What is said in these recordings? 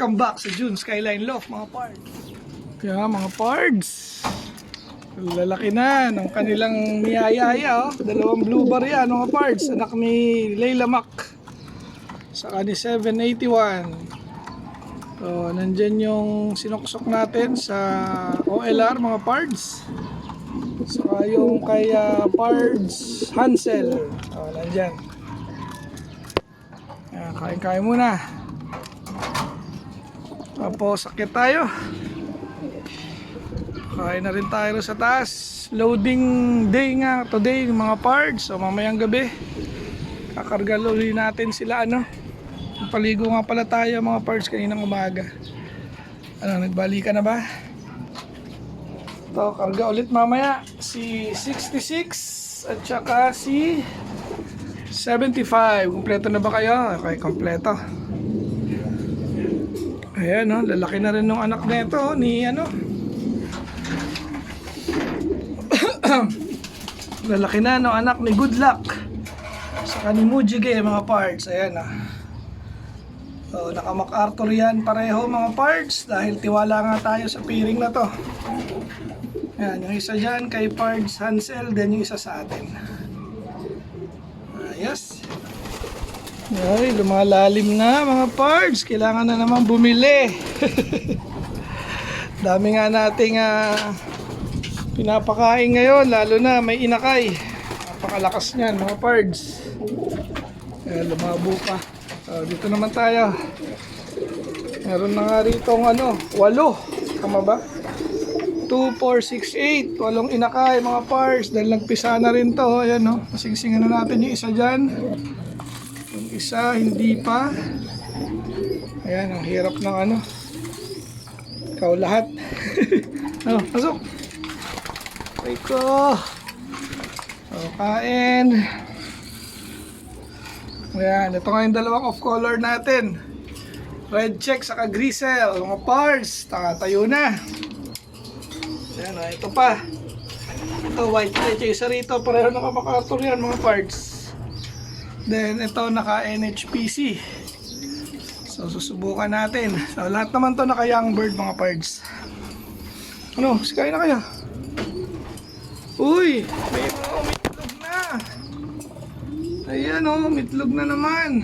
Welcome back sa June Skyline Loft mga pards. Kaya mga pards, lalaki na ng kanilang niyayaya, oh. Dalawang blue bar yan mga pards, anak ni Layla Mac saka ni 781. So nandyan yung sinuksok natin sa OLR mga pards, saka yung kay Pards Hansel. So nandyan. Kain-kain muna. Tapos sakit tayo. Kain na rin tayo sa taas. Loading day nga today mga parts. So mamayang gabi kakarga ulit natin sila Paligo nga pala tayo mga parts kaninang umaga. Nagbalikan na ba? Ito, karga ulit mamaya si 66 at saka si 75. Kompleto na ba kayo? Okay, kompleto. Ayan, lalaki na rin ng anak nito ni lalaki na ng anak ni Good Luck saka ni Mujige mga parts. Ayan so, naka MacArthur yan pareho mga parts dahil tiwala nga tayo sa piring na to. Ayan, yung isa dyan kay Pards Hansel, then yung isa sa atin. Ayos. Ay, lumalalim na mga pards. Kailangan na naman bumili. Dami nga nating pinapakain ngayon, lalo na may inakay. Napakalakas niyan mga pards. Kaya lumabo pa. So, dito naman tayo. Meron na nga rito 8. Tama ba? 2, 4, 6, 8. 8 inakay mga pards. Dahil nagpisa na rin to. Ayan Masingsingan na natin yung isa dyan. Yung isa hindi pa. Ayan, ang hirap ng ikaw lahat. Pasok. Ay ko. Kain. Ayan, ito nga yung dalawang off color natin. Red check saka grisel. Mga parts, tayo na. Ayan, ito pa. Ito white check. Isa rito, pareho na MacArthur yan mga parts. Then ito naka NHPC. So susubukan natin. So lahat naman to naka young bird mga pards. Sikain na kaya? Uy, may mitlog na. Ayan mitlog na naman.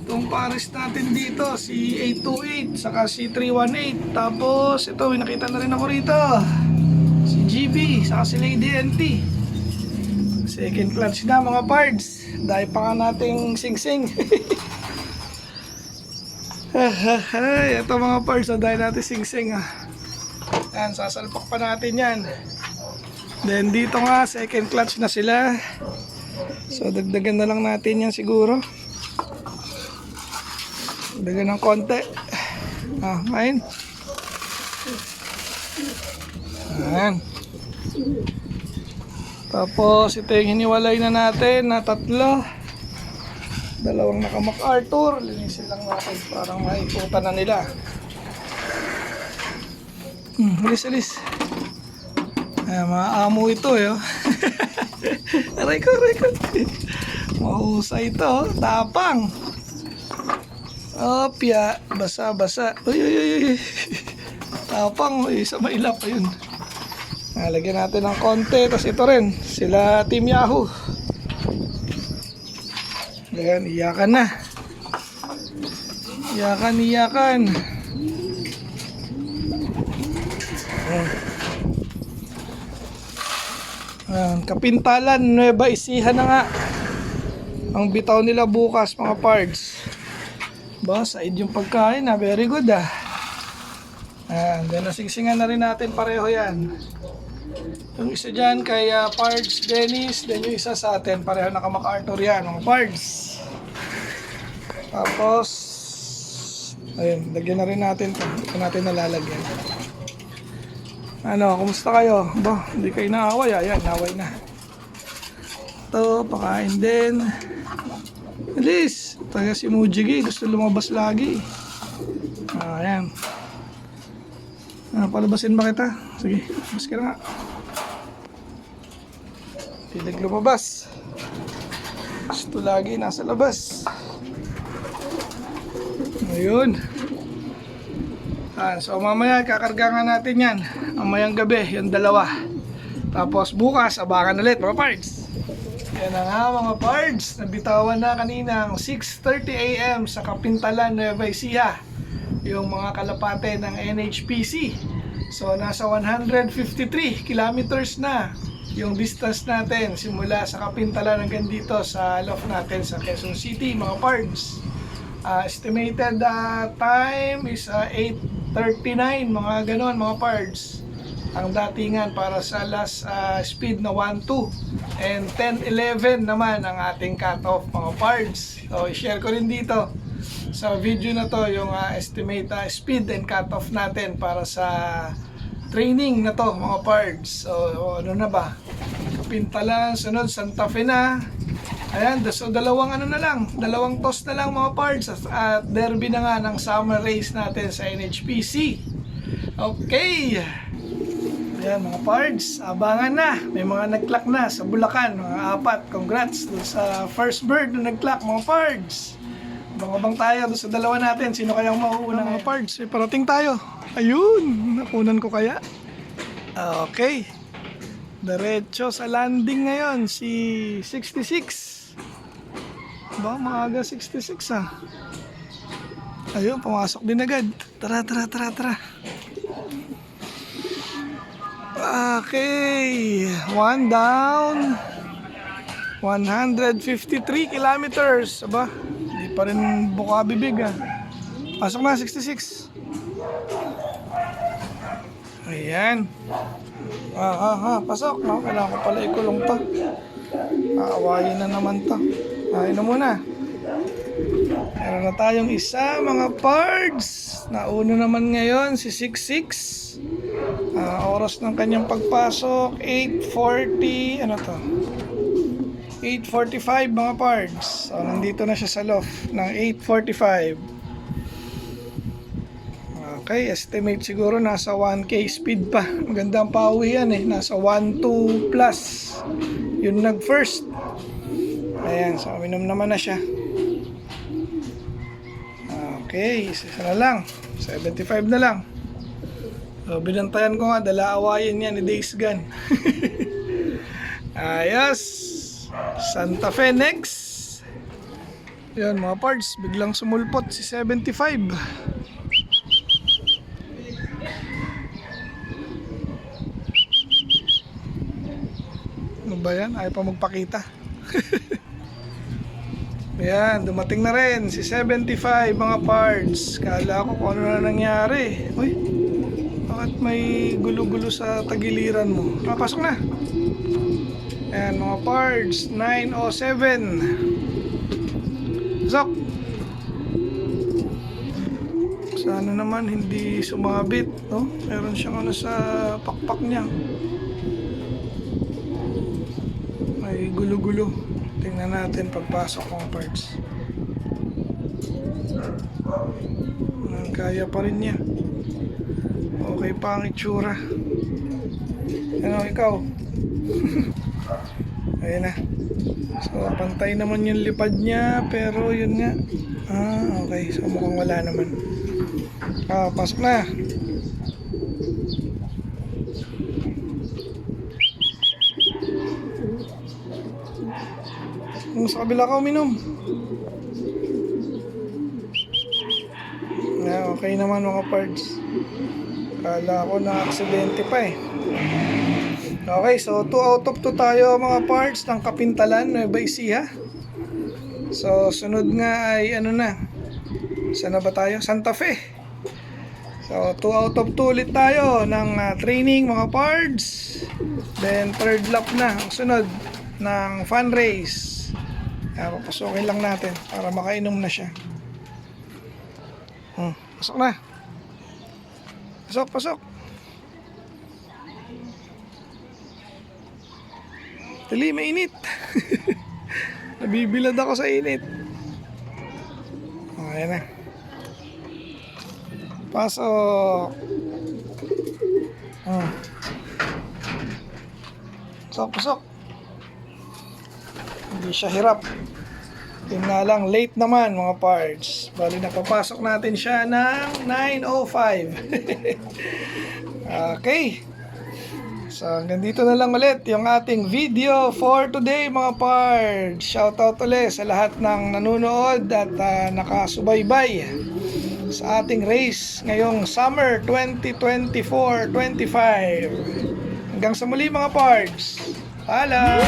Itong pares natin dito si 828 saka si 318. Tapos ito may nakita na rin ako rito. Si GB saka si Lady NT. Second clutch na mga pards. Dahil pa nga nating sing-sing. Ito mga pards, dahil natin sing-sing Yan, sasalpak pa natin yan. Then dito nga, second clutch na sila. So dagdagan na lang natin yan siguro. Dagdagan ng konti. Ngayon. Ayan. Tapos ito yung hiniwalay na natin na 3. Dalawang naka MacArthur. Linisin lang natin parang maiputan na nila. Alis. Mga amo ito Aray ko. Mahusay ito. Tapang. Opya. Basa. Uy. Tapang. Sa mailap. Ayun. Lagyan natin ng konti. Tapos ito rin sila Team Yahoo. Ayan, iyakan na. Iyakan. Kapintalan Nueva Ecija na nga ang bitaw nila bukas mga pards. Side yung pagkain very good then nasingsingan na rin natin pareho yan. Yung isa dyan kay Pards Dennis, then yung isa sa atin pareho naka MacArthur yan mga pards. Tapos ayun, lagyan na rin natin ito. Ito natin nalalagyan. Kumusta kayo? Hindi kayo naaway. Ayan, naway na. Ito, pakain din. Alis, taga si Mujigi, gusto lumabas lagi. Ayan. Palabasin ba kita? Sige, labas ka na nga. Tilig lumabas. Gusto lagi nasa labas. Ayun. So mamaya kakarga nga natin yan. Mamayang gabi, yung dalawa. Tapos bukas, abangan ulit mga pards. Yan na nga mga pards. Nabitawan na kanina ang 6:30 AM sa Kapintalan, Nueva Ecija. Yung mga kalapate ng NHPC. So nasa 153 kilometers na yung distance natin simula sa Kapintalan hanggang dito sa loft natin sa Quezon City mga pards. Estimated time is 8:39 mga ganon mga pards. Ang datingan para sa last speed na 1.2 and 10.11 naman ang ating cutoff mga pards. So i-share ko rin dito sa video na to yung estimate speed and cutoff natin para sa training na to mga pards. So ano na ba? Kapintalan, sunod Santa Fe na. Ayan, so dalawang ano na lang, dalawang toss na lang mga pards at derby na nga ng summer race natin sa NHPC. Okay. Ayan mga pards, abangan na. May mga nag-clock na sa Bulacan, mga 4. Congrats dun sa first bird na nag-clock mga pards. Abang-abang tayo dun sa dalawa natin. Sino kayang mauuna mga pards? May parating tayo. Ayun, nakunan ko kaya. Okay. Diretso sa landing ngayon si 66. Ba, maaga 66 Ayun, pumasok din agad. Tara. Okay, one down. 153 kilometers. Aba, hindi pa rin buka bibig Pasok na, 66. Ayan. Pasok. No? Kailangan ko pala ikulong to. Aawayin na naman to. Ayun na muna. Meron na tayong isa mga pards. Nauna naman ngayon si 66. Oras ng kanyang pagpasok 8:40 ano to 8:45 mga pards. So nandito na siya sa loft ng 8:45. Okay, estimate siguro nasa 1k speed pa. Maganda ang pauwian nasa 1.2 plus yung nag first. Ayan, so uminom naman na siya. Okay, isa na lang 75 na lang. So, binantayan ko nga, dala awayin niya ni Days Gun. Ayos. Santa Fe next. Yan mga parts, biglang sumulpot si 75. Ano ba yan? Ayaw pa magpakita. Yan, dumating na rin si 75 mga parts. Kala ko kung ano na nangyari. Uy, bakit may gulo-gulo sa tagiliran mo? Pasok na. Ayan mga parts, 9:07. Pasok. Sana naman hindi sumabit, no? Meron siyang ano sa pakpak niya. May gulo-gulo. Tingnan natin pagpasok mga parts. Kaya pa rin niya. Okay pa ang itsura. Ano ikaw? Ayun na. So pantay naman yung lipad niya. Pero yun nga. Okay. So mukhang wala naman. Pasok na. Sa kabila ka uminom. Okay naman mga parts. Kala ko na aksidente pa Okay, so 2 out of 2 tayo mga parts ng Kapintalan, Nueva Ecija. So sunod nga ay ano na. Saan na ba tayo? Santa Fe. So 2 out of 2 ulit tayo ng training mga parts. Then third lap na ang sunod ng fun race. Papasukin lang natin para makainom na siya. Pasok na. Pasok. Dali, mainit. Nabibilad ako sa init. Ayan na. Pasok. Pasok. Hindi siya hirap. Yun nga lang, late naman mga pards. Bali napapasok natin siya ng 9:05. Okay. So hanggang dito na lang ulit yung ating video for today mga pards. Shoutout ulit sa lahat ng nanonood at nakasubaybay sa ating race ngayong summer 2024-25. Hanggang sa muli mga pards. Paalam!